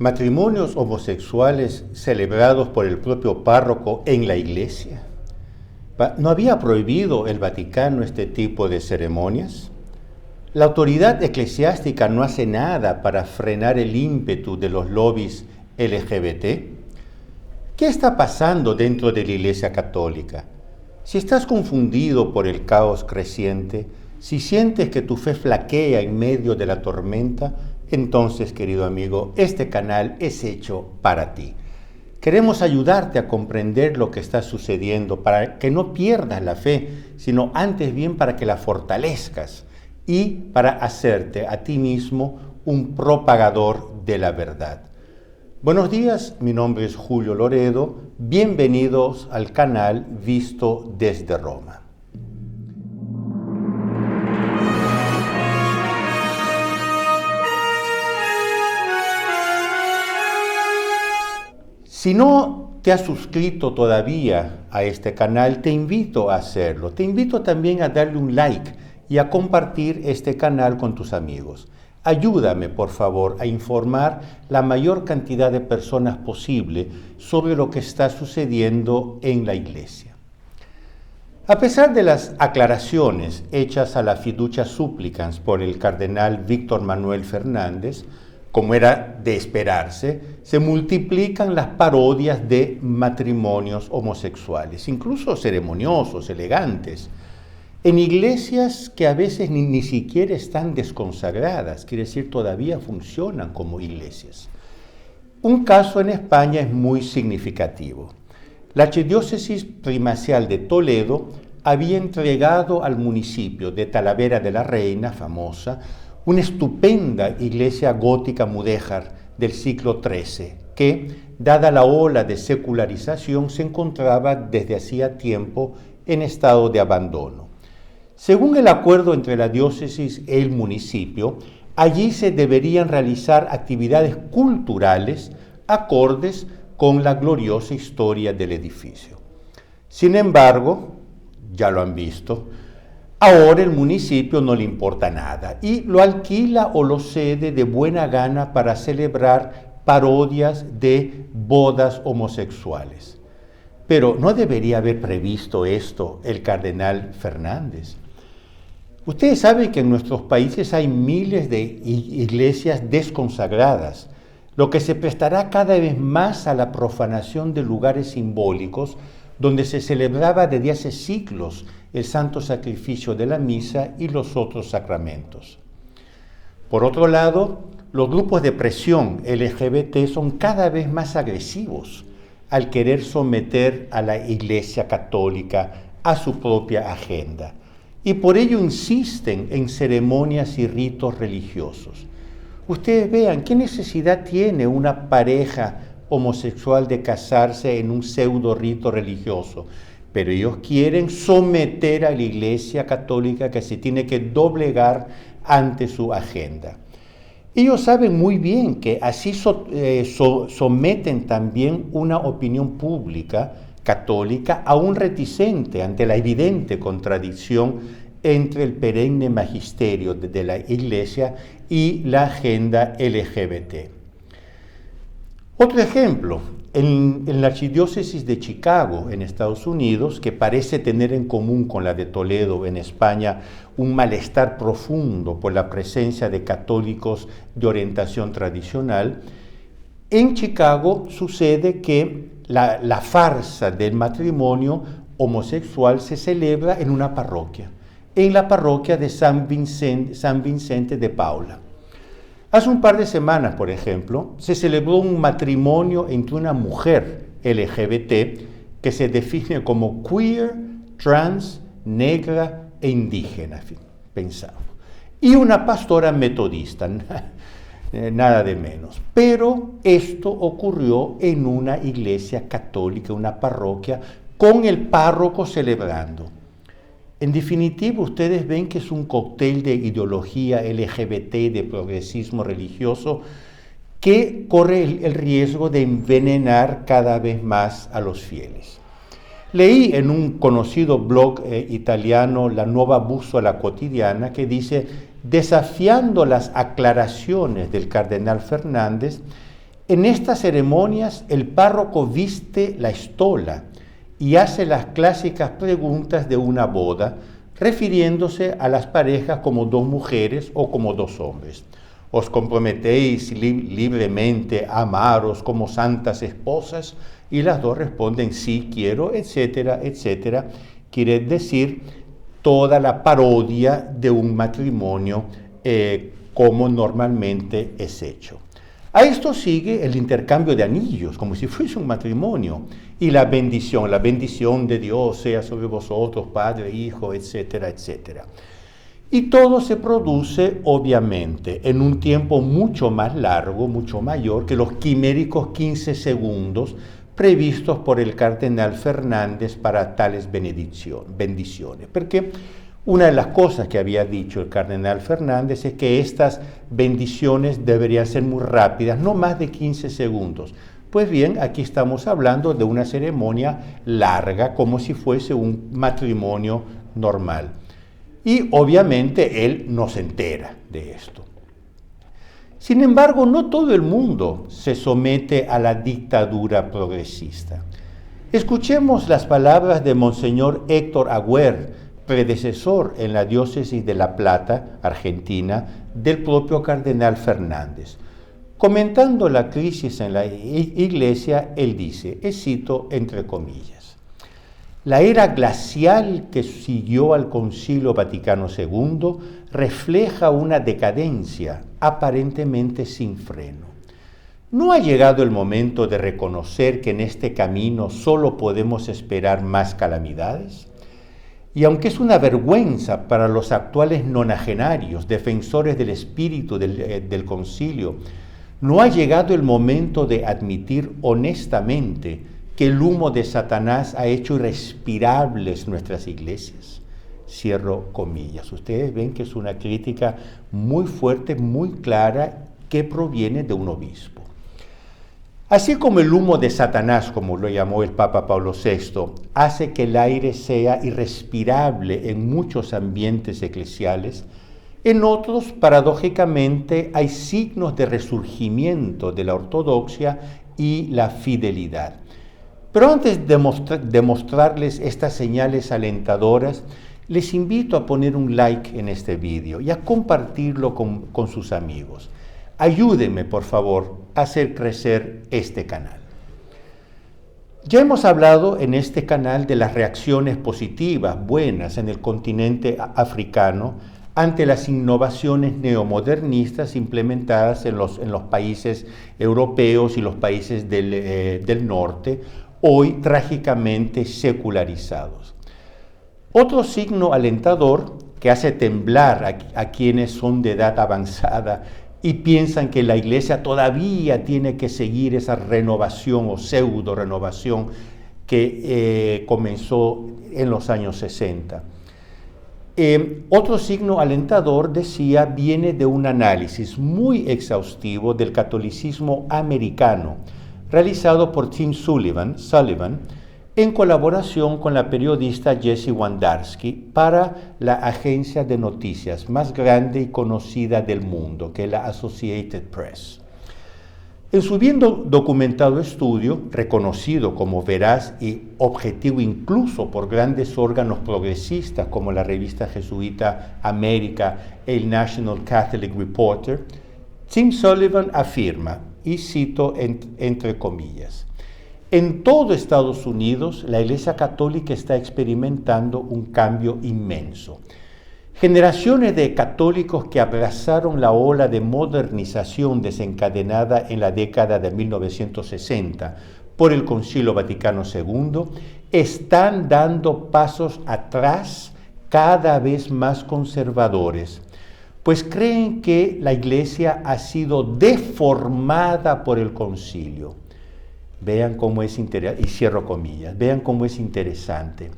Matrimonios homosexuales celebrados por el propio párroco en la iglesia. ¿No había prohibido el Vaticano este tipo de ceremonias? La autoridad eclesiástica no hace nada para frenar el ímpetu de los lobbies LGBT. ¿Qué está pasando dentro de la Iglesia Católica? Si estás confundido por el caos creciente, si sientes que tu fe flaquea en medio de la tormenta, entonces, querido amigo, este canal es hecho para ti. Queremos ayudarte a comprender lo que está sucediendo para que no pierdas la fe, sino antes bien para que la fortalezcas y para hacerte a ti mismo un propagador de la verdad. Buenos días, mi nombre es Julio Loredo. Bienvenidos al canal Visto desde Roma. Si no te has suscrito todavía a este canal, te invito a hacerlo. Te invito también a darle un like y a compartir este canal con tus amigos. Ayúdame, por favor, a informar la mayor cantidad de personas posible sobre lo que está sucediendo en la Iglesia. A pesar de las aclaraciones hechas a la fiducia supplicans por el cardenal Víctor Manuel Fernández, como era de esperarse, se multiplican las parodias de matrimonios homosexuales, incluso ceremoniosos, elegantes, en iglesias que a veces ni siquiera están desconsagradas, quiere decir, todavía funcionan como iglesias. Un caso en España es muy significativo. La Archidiócesis Primacial de Toledo había entregado al municipio de Talavera de la Reina, famosa, una estupenda iglesia gótica mudéjar del siglo XIII, que, dada la ola de secularización, se encontraba desde hacía tiempo en estado de abandono. Según el acuerdo entre la diócesis y el municipio, allí se deberían realizar actividades culturales acordes con la gloriosa historia del edificio. Sin embargo, ya lo han visto, ahora el municipio no le importa nada y lo alquila o lo cede de buena gana para celebrar parodias de bodas homosexuales. Pero ¿no debería haber previsto esto el cardenal Fernández? Ustedes saben que en nuestros países hay miles de iglesias desconsagradas, lo que se prestará cada vez más a la profanación de lugares simbólicos donde se celebraba desde hace siglos el santo sacrificio de la misa y los otros sacramentos. Por otro lado, los grupos de presión LGBT son cada vez más agresivos al querer someter a la Iglesia Católica a su propia agenda, y por ello insisten en ceremonias y ritos religiosos. Ustedes vean, ¿qué necesidad tiene una pareja homosexual de casarse en un pseudo rito religioso? Pero ellos quieren someter a la Iglesia Católica, que se tiene que doblegar ante su agenda. Ellos saben muy bien que así someten también una opinión pública católica aún reticente ante la evidente contradicción entre el perenne magisterio de la Iglesia y la agenda LGBT. Otro ejemplo, en la Archidiócesis de Chicago, en Estados Unidos, que parece tener en común con la de Toledo, en España, un malestar profundo por la presencia de católicos de orientación tradicional, en Chicago sucede que la farsa del matrimonio homosexual se celebra en una parroquia, en la parroquia de San Vicente de Paula. Hace un par de semanas, por ejemplo, se celebró un matrimonio entre una mujer LGBT que se define como queer, trans, negra e indígena, pensamos, y una pastora metodista, nada de menos. Pero esto ocurrió en una iglesia católica, una parroquia, con el párroco celebrando. En definitiva, ustedes ven que es un cóctel de ideología LGBT, de progresismo religioso, que corre el riesgo de envenenar cada vez más a los fieles. Leí en un conocido blog italiano, La Nuova Bussola Quotidiana, que dice, desafiando las aclaraciones del cardenal Fernández, En estas ceremonias el párroco viste la estola y hace las clásicas preguntas de una boda, refiriéndose a las parejas como dos mujeres o como dos hombres. ¿Os comprometéis libremente a amaros como santas esposas? Y las dos responden, sí, quiero, etcétera, etcétera. Quiere decir toda la parodia de un matrimonio como normalmente es hecho. A esto sigue el intercambio de anillos, como si fuese un matrimonio, y la bendición de Dios sea sobre vosotros, Padre, Hijo, etcétera, etcétera. Y todo se produce, obviamente, en un tiempo mucho más largo, mucho mayor que los quiméricos 15 segundos previstos por el cardenal Fernández para tales bendiciones. Porque una de las cosas que había dicho el cardenal Fernández es que estas bendiciones deberían ser muy rápidas, no más de 15 segundos. Pues bien, aquí estamos hablando de una ceremonia larga, como si fuese un matrimonio normal. Y obviamente él no se entera de esto. Sin embargo, no todo el mundo se somete a la dictadura progresista. Escuchemos las palabras de Monseñor Héctor Agüer, predecesor en la diócesis de La Plata, Argentina, del propio cardenal Fernández. Comentando la crisis en la Iglesia, él dice, cito entre comillas, la era glacial que siguió al Concilio Vaticano II refleja una decadencia aparentemente sin freno. ¿No ha llegado el momento de reconocer que en este camino solo podemos esperar más calamidades? Y aunque es una vergüenza para los actuales nonagenarios, defensores del espíritu del concilio, ¿no ha llegado el momento de admitir honestamente que el humo de Satanás ha hecho irrespirables nuestras iglesias? Cierro comillas. Ustedes ven que es una crítica muy fuerte, muy clara, que proviene de un obispo. Así como el humo de Satanás, como lo llamó el Papa Pablo VI, hace que el aire sea irrespirable en muchos ambientes eclesiales, en otros, paradójicamente, hay signos de resurgimiento de la ortodoxia y la fidelidad. Pero antes de mostrarles estas señales alentadoras, les invito a poner un like en este vídeo y a compartirlo con sus amigos. Ayúdenme, por favor, a hacer crecer este canal. Ya hemos hablado en este canal de las reacciones positivas, buenas, en el continente africano ante las innovaciones neomodernistas implementadas en los países europeos y los países del norte, hoy trágicamente secularizados. Otro signo alentador que hace temblar a quienes son de edad avanzada y piensan que la Iglesia todavía tiene que seguir esa renovación o pseudo renovación que comenzó en los años 60. Otro signo alentador, decía, viene de un análisis muy exhaustivo del catolicismo americano, realizado por Tim Sullivan, en colaboración con la periodista Jessie Wandarski para la agencia de noticias más grande y conocida del mundo, que es la Associated Press. En su bien documentado estudio, reconocido como veraz y objetivo incluso por grandes órganos progresistas como la revista jesuita América y el National Catholic Reporter, Tim Sullivan afirma, y cito entre comillas, en todo Estados Unidos, la Iglesia Católica está experimentando un cambio inmenso. Generaciones de católicos que abrazaron la ola de modernización desencadenada en la década de 1960 por el Concilio Vaticano II están dando pasos atrás cada vez más conservadores, pues creen que la Iglesia ha sido deformada por el concilio. Vean cómo es interesante, y cierro comillas, vean cómo es interesante.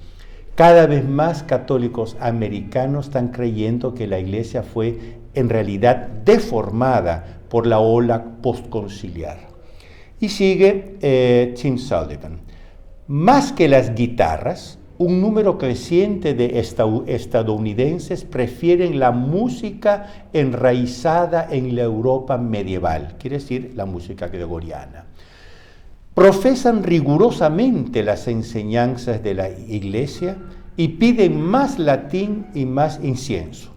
Cada vez más católicos americanos están creyendo que la Iglesia fue en realidad deformada por la ola postconciliar. Y sigue Tim Sullivan. Más que las guitarras, un número creciente de estadounidenses prefieren la música enraizada en la Europa medieval, quiere decir la música gregoriana. Profesan rigurosamente las enseñanzas de la Iglesia y piden más latín y más incienso,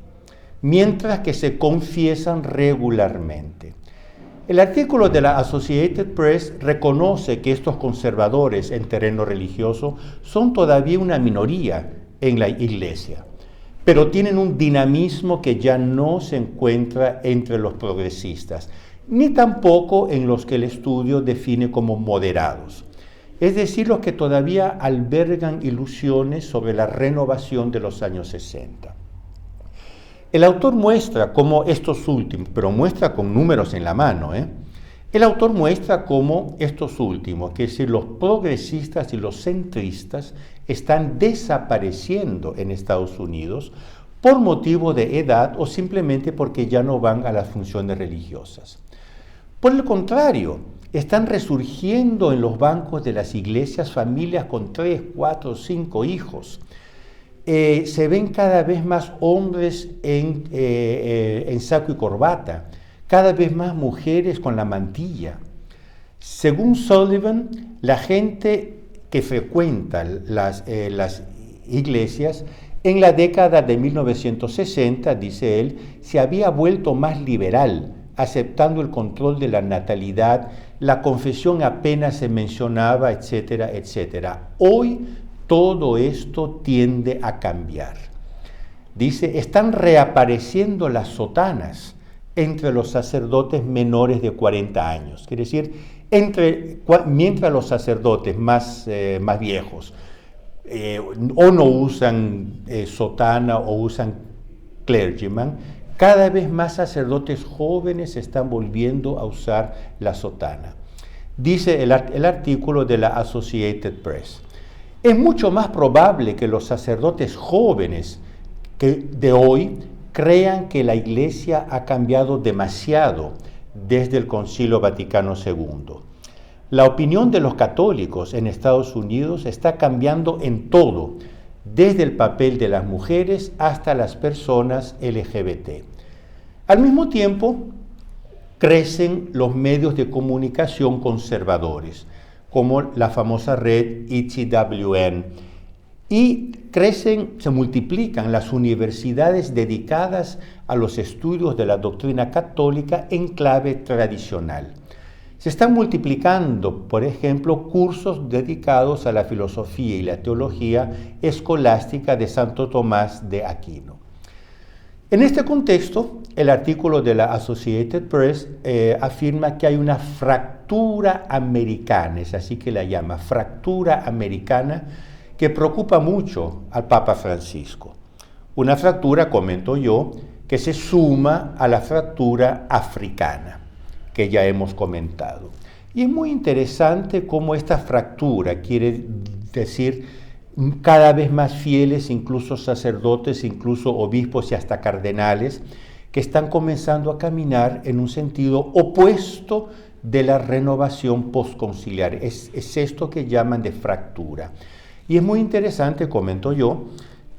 mientras que se confiesan regularmente. El artículo de la Associated Press reconoce que estos conservadores en terreno religioso son todavía una minoría en la Iglesia, pero tienen un dinamismo que ya no se encuentra entre los progresistas, ni tampoco en los que el estudio define como moderados, es decir, los que todavía albergan ilusiones sobre la renovación de los años 60. El autor muestra cómo estos últimos, pero muestra con números en la mano, el autor muestra cómo estos últimos, que es decir, los progresistas y los centristas, están desapareciendo en Estados Unidos por motivo de edad o simplemente porque ya no van a las funciones religiosas. Por el contrario, están resurgiendo en los bancos de las iglesias familias con 3, 4, 5 hijos. Se ven cada vez más hombres en saco y corbata, cada vez más mujeres con la mantilla. Según Sullivan, la gente que frecuenta las iglesias en la década de 1960, dice él, se había vuelto más liberal, aceptando el control de la natalidad, la confesión apenas se mencionaba, etcétera, etcétera. Hoy todo esto tiende a cambiar. Dice, están reapareciendo las sotanas entre los sacerdotes menores de 40 años. Quiere decir, mientras los sacerdotes más viejos o no usan sotana o usan clergyman, cada vez más sacerdotes jóvenes están volviendo a usar la sotana. Dice el artículo de la Associated Press. Es mucho más probable que los sacerdotes jóvenes de hoy crean que la Iglesia ha cambiado demasiado desde el Concilio Vaticano II. La opinión de los católicos en Estados Unidos está cambiando en todo, desde el papel de las mujeres hasta las personas LGBT. Al mismo tiempo, crecen los medios de comunicación conservadores, como la famosa red ETWN, y se multiplican las universidades dedicadas a los estudios de la doctrina católica en clave tradicional. Se están multiplicando, por ejemplo, cursos dedicados a la filosofía y la teología escolástica de Santo Tomás de Aquino. En este contexto, el artículo de la Associated Press afirma que hay una fractura americana, es así que la llama, fractura americana, que preocupa mucho al Papa Francisco. Una fractura, comento yo, que se suma a la fractura africana, que ya hemos comentado. Y es muy interesante cómo esta fractura quiere decir cada vez más fieles, incluso sacerdotes, incluso obispos y hasta cardenales, que están comenzando a caminar en un sentido opuesto de la renovación postconciliar. Es esto que llaman de fractura. Y es muy interesante, comento yo,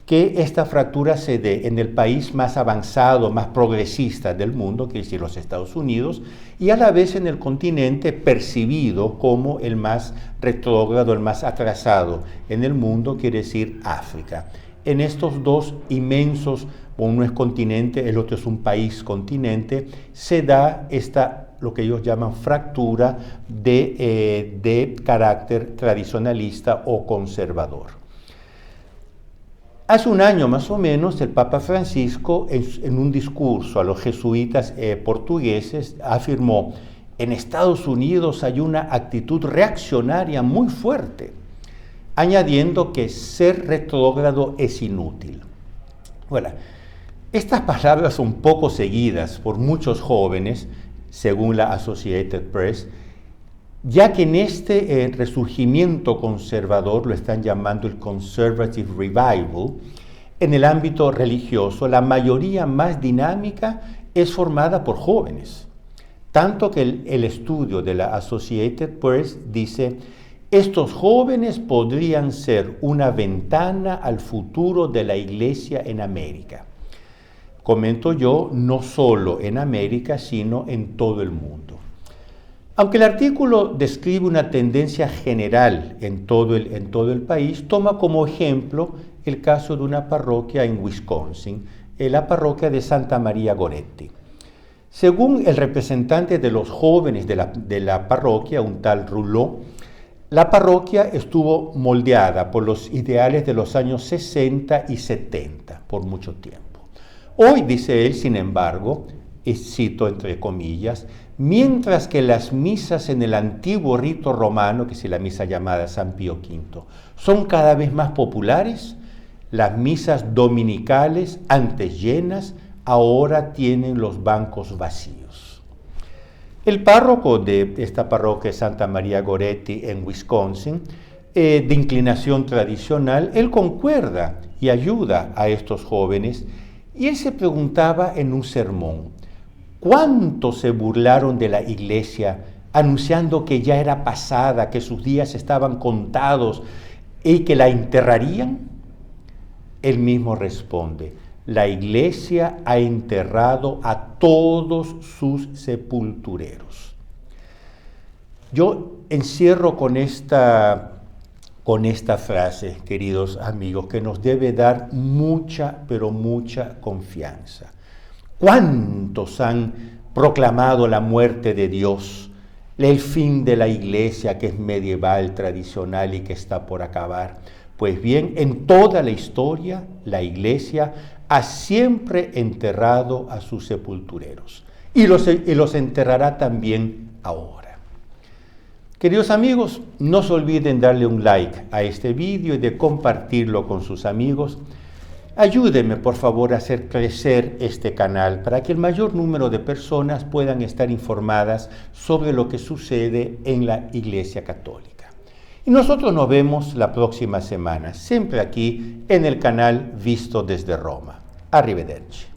que esta fractura se dé en el país más avanzado, más progresista del mundo, que es decir, los Estados Unidos, y a la vez en el continente percibido como el más retrógrado, el más atrasado en el mundo, quiere decir África. En estos dos inmensos, uno es continente, el otro es un país continente, se da lo que ellos llaman fractura de carácter tradicionalista o conservador. Hace un año más o menos, el Papa Francisco, en un discurso a los jesuitas portugueses, afirmó: en Estados Unidos hay una actitud reaccionaria muy fuerte, añadiendo que ser retrógrado es inútil. Bueno, estas palabras son poco seguidas por muchos jóvenes, según la Associated Press, ya que en este resurgimiento conservador, lo están llamando el Conservative Revival, en el ámbito religioso, la mayoría más dinámica es formada por jóvenes. Tanto que el estudio de la Associated Press dice, Estos jóvenes podrían ser una ventana al futuro de la Iglesia en América. Comento yo, no solo en América, sino en todo el mundo. Aunque el artículo describe una tendencia general en todo el país, toma como ejemplo el caso de una parroquia en Wisconsin, la parroquia de Santa María Goretti. Según el representante de los jóvenes de la parroquia, un tal Rouleau, la parroquia estuvo moldeada por los ideales de los años 60 y 70 por mucho tiempo. Hoy, dice él, sin embargo, cito entre comillas, mientras que las misas en el antiguo rito romano, que es la misa llamada San Pío V, son cada vez más populares, las misas dominicales, antes llenas, ahora tienen los bancos vacíos. El párroco de esta parroquia Santa María Goretti en Wisconsin, de inclinación tradicional, él concuerda y ayuda a estos jóvenes, y él se preguntaba en un sermón, ¿cuánto se burlaron de la iglesia anunciando que ya era pasada, que sus días estaban contados y que la enterrarían? Él mismo responde, la iglesia ha enterrado a todos sus sepultureros. Yo encierro con esta frase, queridos amigos, que nos debe dar mucha, pero mucha confianza. ¿Cuántos han proclamado la muerte de Dios, el fin de la iglesia que es medieval, tradicional y que está por acabar? Pues bien, en toda la historia, la iglesia ha siempre enterrado a sus sepultureros y los enterrará también ahora. Queridos amigos, no se olviden darle un like a este vídeo y de compartirlo con sus amigos. Ayúdenme, por favor, a hacer crecer este canal para que el mayor número de personas puedan estar informadas sobre lo que sucede en la Iglesia Católica. Y nosotros nos vemos la próxima semana, siempre aquí en el canal Visto desde Roma. Arrivederci.